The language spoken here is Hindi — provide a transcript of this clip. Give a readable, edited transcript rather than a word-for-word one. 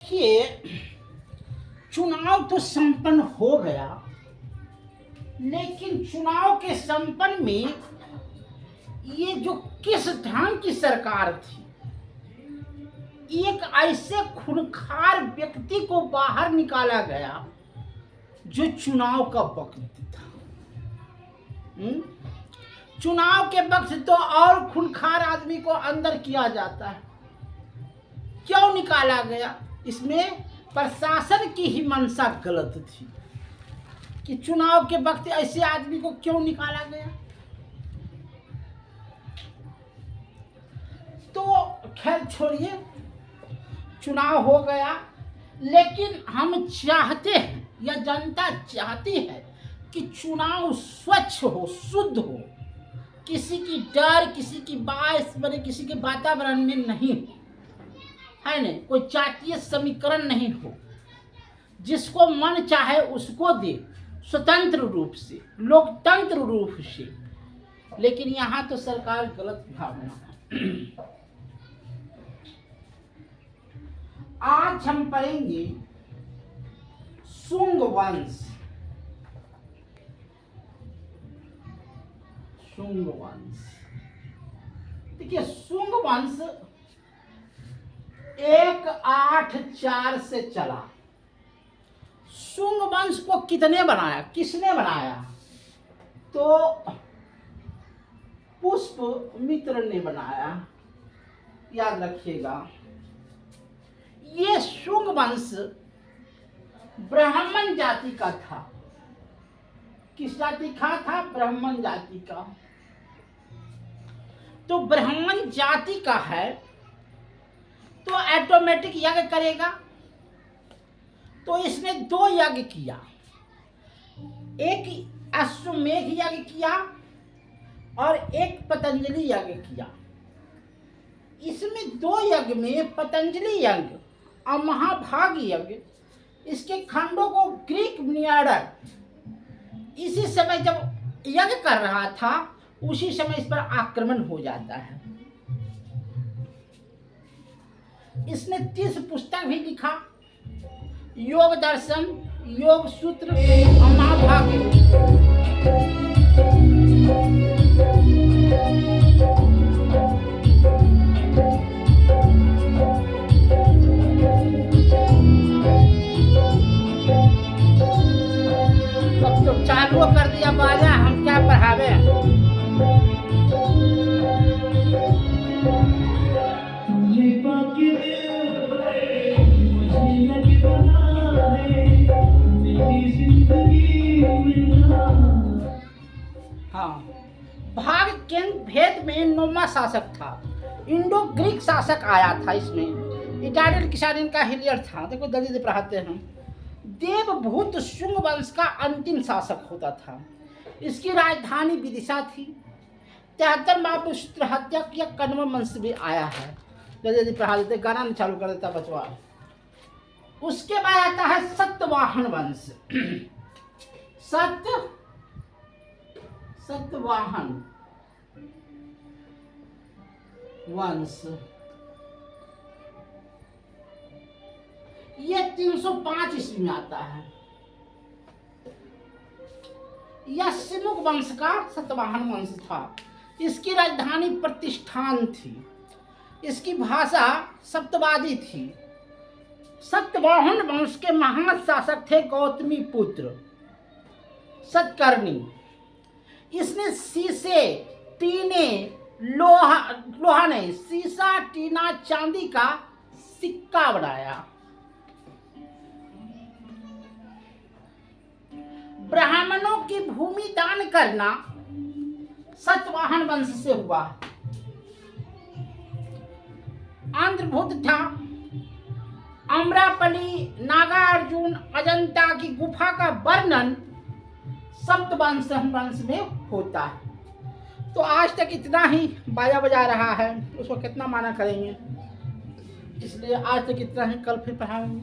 कि चुनाव तो संपन्न हो गया, लेकिन चुनाव के संपन्न में ये जो किस ढंग की सरकार थी, एक ऐसे खूंखार व्यक्ति को बाहर निकाला गया जो चुनाव का वक्त था। चुनाव के वक्त तो और खूंखार आदमी को अंदर किया जाता है, क्यों निकाला गया? इसमें प्रशासन की ही मंशा गलत थी कि चुनाव के वक्त ऐसे आदमी को क्यों निकाला गया। तो खैर छोड़िए, चुनाव हो गया, लेकिन हम चाहते हैं या जनता चाहती है कि चुनाव स्वच्छ हो, शुद्ध हो, किसी की डर, किसी की बात बने, किसी के वातावरण में नहीं हो, है नहीं, कोई जातीय समीकरण नहीं हो, जिसको मन चाहे उसको दे, स्वतंत्र रूप से, लोकतंत्र रूप से। लेकिन यहाँ तो सरकार गलत भावना है। आज हम पढ़ेंगे शुंग वंश। शुंग वंश, देखिए शुंग वंश 184 से चला। शुंग वंश को कितने बनाया, किसने बनाया? तो पुष्यमित्र ने बनाया, याद रखिएगा। ये शुंग वंश ब्राह्मण जाति का था। किस जाति का था? ब्राह्मण जाति का। तो ब्राह्मण जाति का है तो ऑटोमेटिक यज्ञ करेगा। तो इसने 2 यज्ञ किया, एक अश्वमेध यज्ञ किया और एक पतंजलि यज्ञ किया। इसमें 2 यज्ञ में पतंजलि यज्ञ और महाभाग यज्ञ, इसके खंडों को ग्रीक नियाडर इसी समय जब यज्ञ कर रहा था, उसी समय इस पर आक्रमण हो जाता है। इसने 30 पुस्तक भी लिखा, योग दर्शन, योग सूत्र और महाभाग्य। अब तो चालू कर दिया बाजा, हम क्या पढ़ावे। हाँ, भाग केंद्र भेद में 9वां शासक था। इंडो ग्रीक शासक आया था इसमें। इटालियन किसानिन का हिलियर था। देखो जल्दी से पढ़ाते हैं। देवभूत शुंग वंश का अंतिम शासक होता था। इसकी राजधानी विदिशा थी। 73 महापुरुष हत्या किया। कण्व वंश भी आया है। जल्दी पढ़ा देते, गाना नहीं चालू कर देता बचवा। उसके बाद आता है सतवाहन वंश। सतवाहन वंश, ये 305 ईस्वी में आता है। यह सिमुक वंश का सतवाहन वंश था। इसकी राजधानी प्रतिष्ठान थी। इसकी भाषा सप्तवादी थी। सतवाहन वंश के महान शासक थे गौतमी पुत्र सतकर्णी। इसने शीशे, टीने, लोहा नहीं, शीशा, टीना, चांदी का सिक्का बनाया। ब्राह्मणों की भूमि दान करना सतवाहन वंश से हुआ। आंध्रभूत था। अमरापली, नागार्जुन, अजंता की गुफा का वर्णन सप्तवंश वंश में होता है। तो आज तक इतना ही बाजा बजा रहा है, उसको कितना माना करेंगे, इसलिए आज तक इतना ही, कल फिर पढ़ाएंगे।